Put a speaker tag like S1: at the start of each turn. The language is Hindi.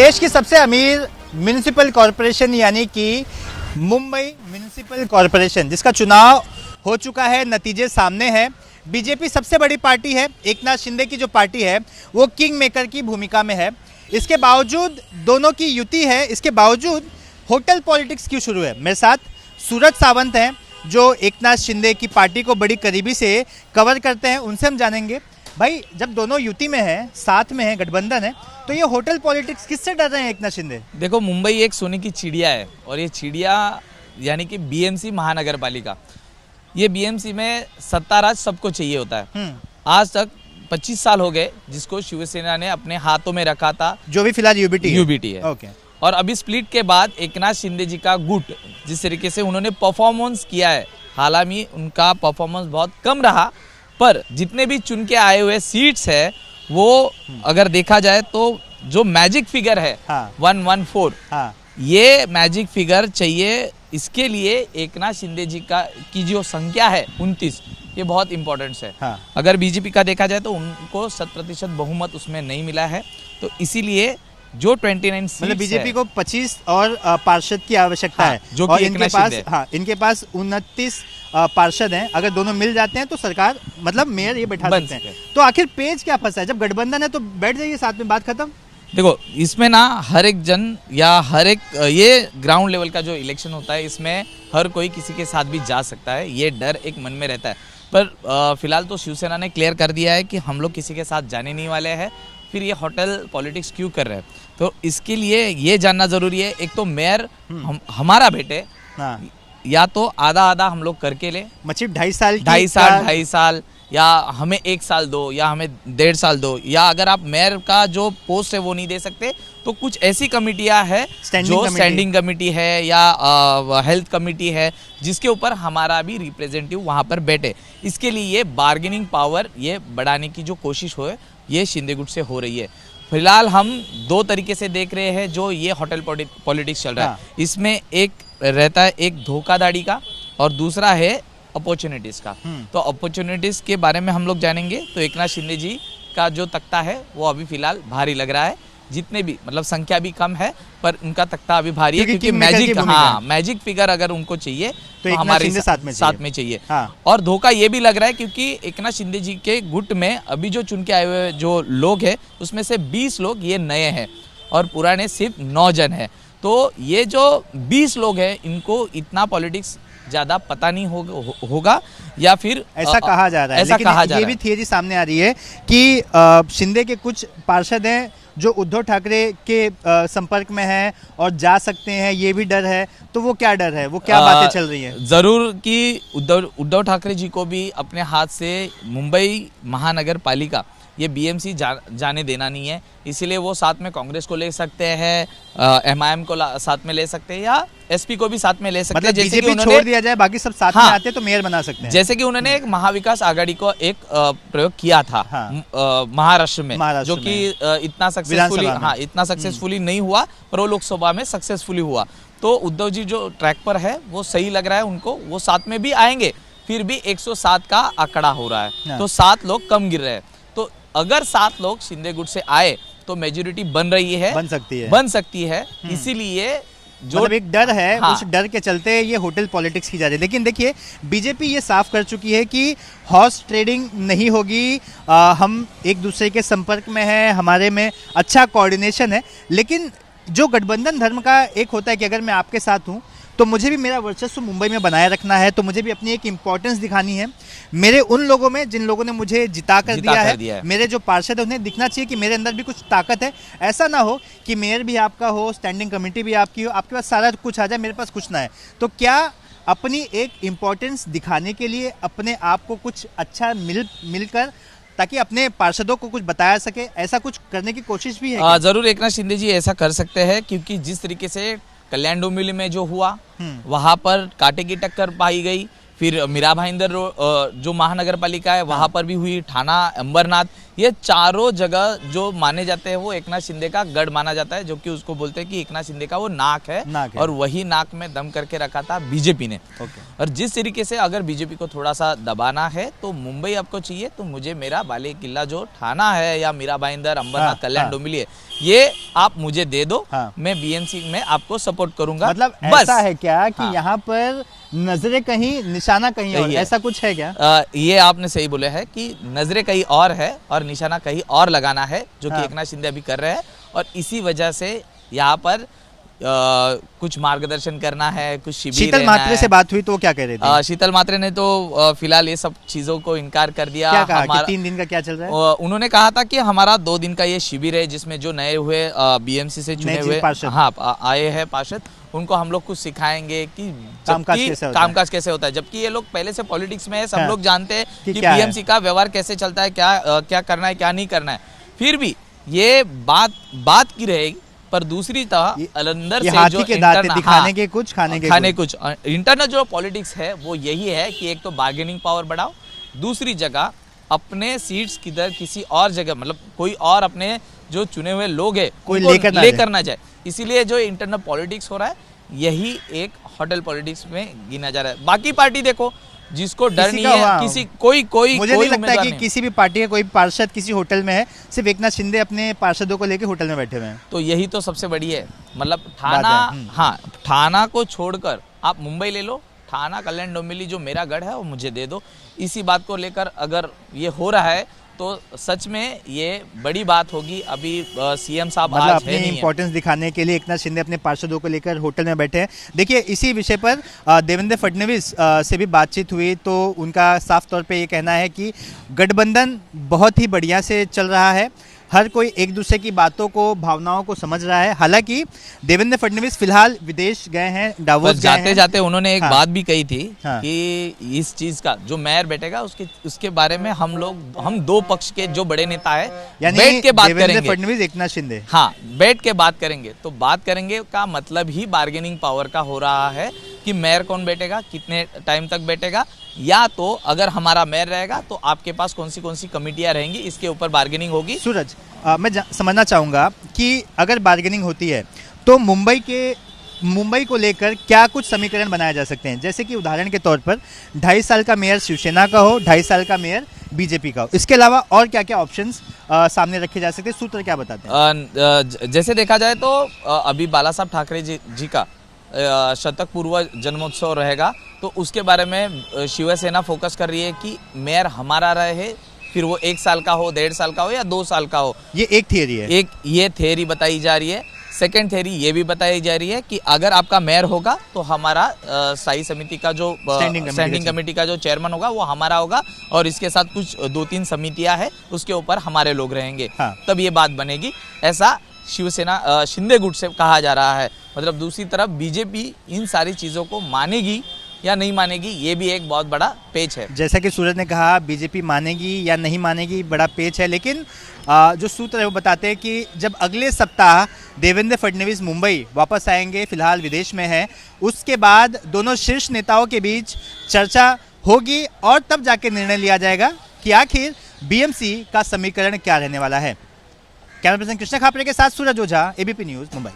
S1: देश की सबसे अमीर म्युनिसिपल कॉरपोरेशन यानी कि मुंबई म्युनिसिपल कॉरपोरेशन, जिसका चुनाव हो चुका है, नतीजे सामने हैं। बीजेपी सबसे बड़ी पार्टी है, एकनाथ शिंदे की जो पार्टी है वो किंग मेकर की भूमिका में है। इसके बावजूद दोनों की युति है, इसके बावजूद होटल पॉलिटिक्स क्यों शुरू है? मेरे साथ सूरज सावंत हैं जो एकनाथ शिंदे की पार्टी को बड़ी करीबी से कवर करते हैं, उनसे हम जानेंगे। भाई, जब दोनों युति में हैं, साथ में हैं, गठबंधन है, तो ये होटल पॉलिटिक्स किससे डर रहे हैं एकनाथ शिंदे?
S2: देखो, मुंबई एक सोने की चिड़िया है और ये चिड़िया यानी कि बीएमसी महानगर पालिका, ये बीएमसी में सत्ता राज सबको चाहिए होता है। आज तक 25 साल हो गए जिसको शिवसेना ने अपने हाथों में रखा था,
S1: जो भी फिलहाल यूबीटी
S2: है।
S1: ओके।
S2: और अभी स्प्लिट के बाद एकनाथ शिंदे जी का गुट जिस तरीके से उन्होंने परफॉर्मेंस किया है, हालांकि उनका परफॉर्मेंस बहुत कम रहा, पर जितने भी चुन के आए हुए सीट्स है वो अगर देखा जाए तो जो मैजिक फिगर है 114, ये मैजिक फिगर चाहिए। इसके लिए एकनाथ शिंदे जी की जो संख्या है 29, ये बहुत इंपॉर्टेंट है। अगर बीजेपी का देखा जाए तो उनको 100% बहुमत उसमें नहीं मिला है, तो इसीलिए जो 29 सीट्स
S1: मतलब बीजेपी को 25 और पार्षद की आवश्यकता है,
S2: जो
S1: और
S2: कि
S1: इनके पास 29 पार्षद हैं। अगर दोनों मिल जाते हैं तो सरकार, मतलब मेयर ये बैठा सकते हैं। तो आखिर पेज क्या फंसा है? जब गठबंधन है तो बैठ जाइए साथ में, बात खत्म।
S2: देखो, इसमें ना हर एक जन या हर एक ये ग्राउंड लेवल का जो इलेक्शन होता है, इसमें हर कोई किसी के साथ भी जा सकता है, ये डर एक मन में रहता है। पर फिलहाल तो शिवसेना ने क्लियर कर दिया है कि हम लोग किसी के साथ जाने नहीं वाले हैं। फिर ये होटल पॉलिटिक्स क्यों कर रहे हैं, तो इसके लिए ये जानना जरूरी है। एक तो मेयर हमारा बेटे, या तो आधा आधा हम लोग करके ले,
S1: मतलब 2.5
S2: साल या हमें 1 साल दो या हमें 1.5 साल दो, या अगर आप मेयर का जो पोस्ट है वो नहीं दे सकते तो कुछ ऐसी कमिटियां हैं जो स्टैंडिंग कमेटी है या हेल्थ कमेटी है, जिसके ऊपर हमारा भी रिप्रेजेंटेटिव वहां पर बैठे। इसके लिए ये बार्गेनिंग पावर ये बढ़ाने की जो कोशिश हो, ये शिंदे गुट से हो रही है। फिलहाल हम 2 तरीके से देख रहे हैं जो ये होटल पॉलिटिक्स चल रहा है। इसमें एक रहता है एक धोखाधड़ी का और दूसरा है अपॉर्चुनिटीज का। तो अपॉर्चुनिटीज के बारे में हम लोग जानेंगे। तो एकनाथ शिंदे जी का जो तख्ता है वो अभी फिलहाल भारी लग रहा है, जितने भी मतलब संख्या भी कम है पर उनका तख्ता अभी भारी है, क्योंकि मैजिक फिगर अगर उनको चाहिए तो हमारे साथ में चाहिए। और धोखा ये भी लग रहा है क्योंकि एकनाथ शिंदे जी के गुट में अभी जो चुन के आए हुए जो लोग हैं उसमें से 20 लोग ये नए हैं और पुराने सिर्फ 9 जन है। तो ये जो 20 लोग हैं इनको इतना पॉलिटिक्स ज्यादा पता नहीं होगा या फिर
S1: ऐसा कहा जा रहा है।
S2: ऐसा कहा जा रहा है।
S1: ये भी थियरी सामने आ रही है कि शिंदे के कुछ पार्षद हैं जो उद्धव ठाकरे के संपर्क में हैं और जा सकते हैं, ये भी डर है। तो वो क्या डर है, वो क्या बातें चल रही हैं?
S2: जरूर कि उद्धव ठाकरे जी को भी अपने हाथ से मुंबई महानगर पालिका ये बीएमसी जाने देना नहीं है, इसीलिए वो साथ में कांग्रेस को ले सकते हैं, एमआईएम को साथ में ले सकते हैं या एसपी को भी साथ में ले सकते हैं।
S1: जैसे कि छोड़ दिया जाए, बाकी सब साथ में आते तो मेयर बना सकते हैं।
S2: जैसे कि उन्होंने एक महाविकास आघाड़ी को एक प्रयोग किया था महाराष्ट्र में, जो कि इतना सक्सेसफुली नहीं हुआ, पर वो लोकसभा में सक्सेसफुली हुआ। तो उद्धव जी जो ट्रैक पर है वो सही लग रहा है उनको, वो साथ में भी आएंगे। फिर भी 107 का आंकड़ा हो रहा है, तो 7 लोग कम गिर रहे हैं। तो अगर 7 लोग शिंदे गुट से आए तो मेजोरिटी बन सकती है। इसीलिए जो
S1: मतलब एक डर है, उस डर के चलते ये होटल पॉलिटिक्स की जा रही है। लेकिन देखिए, बीजेपी ये साफ कर चुकी है कि हॉर्स ट्रेडिंग नहीं होगी, हम एक दूसरे के संपर्क में हैं, हमारे में अच्छा कोऑर्डिनेशन है। लेकिन जो गठबंधन धर्म का एक होता है कि अगर मैं आपके साथ हूँ तो मुझे भी मेरा वर्चस्व मुंबई में बनाए रखना है, तो मुझे भी अपनी एक इंपॉर्टेंस दिखानी है मेरे उन लोगों में जिन लोगों ने मुझे जिता कर दिया है। मेरे जो पार्षद है उन्हें दिखना चाहिए कि मेरे अंदर भी कुछ ताकत है। ऐसा ना हो कि मेयर भी आपका हो, स्टैंडिंग कमेटी भी आपकी हो, आपके पास सारा कुछ आ जाए, मेरे पास कुछ ना है। तो क्या अपनी एक इम्पोर्टेंस दिखाने के लिए अपने आप को कुछ अच्छा मिलकर, ताकि अपने पार्षदों को कुछ बताया सके, ऐसा कुछ करने की कोशिश भी है?
S2: जरूर एकनाथ शिंदे जी ऐसा कर सकते हैं, क्योंकि जिस तरीके से कल्याण डोंबिवली में जो हुआ वहां पर कांटे की टक्कर पाई गई। फिर मीरा भाईंदर जो महानगर पालिका है वहां पर भी हुई, ठाणा, अंबरनाथ, ये चारों जगह जो माने जाते हैं वो एकनाथ शिंदे का गढ़ माना जाता है, जो कि उसको बोलते हैं कि एकनाथ शिंदे का वो नाक है, और वही नाक में दम करके रखा था बीजेपी ने। और जिस तरीके से अगर बीजेपी को थोड़ा सा दबाना है तो मुंबई आपको चाहिए तो मुझे मेरा बाले किला जो ठाना है या मीरा भाईंदर, अंबरनाथ, कल्याण डोंबिवली है, ये आप मुझे दे दो, मैं बीएमसी में आपको सपोर्ट करूंगा।
S1: मतलब ऐसा है क्या कि यहाँ पर नजरें कहीं निशाना कहीं और, ऐसा कुछ है क्या?
S2: ये आपने सही बोले है कि नजरें कहीं और है और निशाना कहीं और लगाना है, जो कि एकनाथ शिंदे अभी कर रहे हैं। और इसी वजह से यहाँ पर कुछ मार्गदर्शन करना है, कुछ शिविर।
S1: शीतल मात्रे से बात हुई तो वो क्या कह रहे थे?
S2: शीतल मात्रे ने तो फिलहाल ये सब चीजों को इनकार कर दिया।
S1: क्या कहा कि 3 दिन का क्या चल रहा है?
S2: उन्होंने कहा था कि हमारा 2 दिन का ये शिविर है, जिसमें जो नए हुए बीएमसी से चुने हुए आए हैं पार्षद, उनको हम लोग कुछ सिखाएंगे कि कामकाज कैसे होता है। जबकि ये लोग पहले से पॉलिटिक्स में है, सब लोग जानते हैं कि बीएमसी का व्यवहार कैसे चलता है, क्या करना है, क्या नहीं करना है। फिर भी ये बात की रहेगी, पर दूसरी तरह अंदर से जो
S1: दिखाने के कुछ खाने
S2: कुछ इंटरनल जो पॉलिटिक्स है वो यही है कि एक तो बार्गेनिंग पावर बढ़ाओ, दूसरी जगह अपने सीट्स किधर किसी और जगह, मतलब कोई और अपने जो चुने हुए लोग हैं कोई लेकर ना जाए। इसीलिए जो इंटरनल पॉलिटिक्स हो रहा है यही एक होटल पॉलिटिक्स में गिना जा रहा है। बाकी पार्टी देखो, जिसको डर नहीं है, किसी कोई
S1: मुझे नहीं लगता कि किसी भी पार्टी का कोई पार्षद किसी होटल में है, सिर्फ एकनाथ शिंदे अपने पार्षदों को लेकर होटल में बैठे हुए हैं।
S2: तो यही तो सबसे बड़ी है, मतलब ठाना, ठाना को छोड़कर आप मुंबई ले लो, ठाना, कल्याण डोंबिवली जो मेरा गढ़ है वो मुझे दे दो। इसी बात को लेकर अगर ये हो रहा है तो सच में ये बड़ी बात होगी। अभी सीएम साहब
S1: मतलब
S2: आज
S1: अपनी इंपॉर्टेंस दिखाने के लिए एकनाथ शिंदे अपने पार्षदों को लेकर होटल में बैठे हैं। देखिए, इसी विषय पर देवेंद्र फडणवीस से भी बातचीत हुई तो उनका साफ तौर पे ये कहना है कि गठबंधन बहुत ही बढ़िया से चल रहा है, हर कोई एक दूसरे की बातों को, भावनाओं को समझ रहा है। हालांकि देवेंद्र फडणवीस फिलहाल विदेश गए हैं, डावोस गए हैं।
S2: जाते उन्होंने एक बात भी कही थी कि इस चीज का जो मेयर बैठेगा उसके बारे में हम 2 पक्ष के जो बड़े नेता है बैठ के बात करेंगे।
S1: फडणवीस, एकनाथ शिंदे,
S2: बैठ के बात करेंगे। तो बात करेंगे का मतलब ही बार्गेनिंग पावर का हो रहा है कि मेयर कौन बैठेगा, कितने टाइम तक बैठेगा, या तो अगर हमारा मेयर रहेगा तो आपके पास कौन सी कमिटियां रहेंगी, इसके ऊपर बार्गेनिंग होगी।
S1: सूरज, मैं समझना चाहूँगा कि अगर बार्गेनिंग होती है तो मुंबई को लेकर क्या कुछ समीकरण बनाए जा सकते हैं? जैसे कि उदाहरण के तौर पर 2.5 साल का मेयर शिवसेना का हो, 2.5 साल का मेयर बीजेपी का हो, इसके अलावा और क्या क्या ऑप्शंस सामने रखे जा सकते हैं? सूत्र क्या बताते हैं?
S2: जैसे देखा जाए तो अभी बाला साहब ठाकरे जी का शतक पूर्व जन्मोत्सव रहेगा, तो उसके बारे में शिवसेना फोकस कर रही है कि मेयर हमारा रहे, फिर वो 1 साल का हो, 1.5 साल का हो या 2 साल का हो।
S1: ये एक थियरी है,
S2: ये थियरी बताई जा रही है। सेकेंड थियरी ये भी बताई जा रही है कि अगर आपका मेयर होगा तो हमारा स्थायी समिति का जो स्टैंडिंग कमेटी का जो चेयरमैन होगा वो हमारा होगा, और इसके साथ कुछ 2-3 समितियां हैं उसके ऊपर हमारे लोग रहेंगे। तब ये बात बनेगी, ऐसा शिवसेना शिंदे गुट से कहा जा रहा है। मतलब दूसरी तरफ बीजेपी इन सारी चीज़ों को मानेगी या नहीं मानेगी, ये भी एक बहुत बड़ा पेच है।
S1: जैसा कि सूरज ने कहा, बीजेपी मानेगी या नहीं मानेगी बड़ा पेच है, लेकिन जो सूत्र है वो बताते हैं कि जब अगले सप्ताह देवेंद्र फडणवीस मुंबई वापस आएंगे, फिलहाल विदेश में हैं, उसके बाद दोनों शीर्ष नेताओं के बीच चर्चा होगी और तब जाके निर्णय लिया जाएगा कि आखिर बीएमसी का समीकरण क्या रहने वाला है। कैमरा पर्सन कृष्ण खापरे के साथ सूरज ओझा, एबीपी न्यूज़, मुंबई।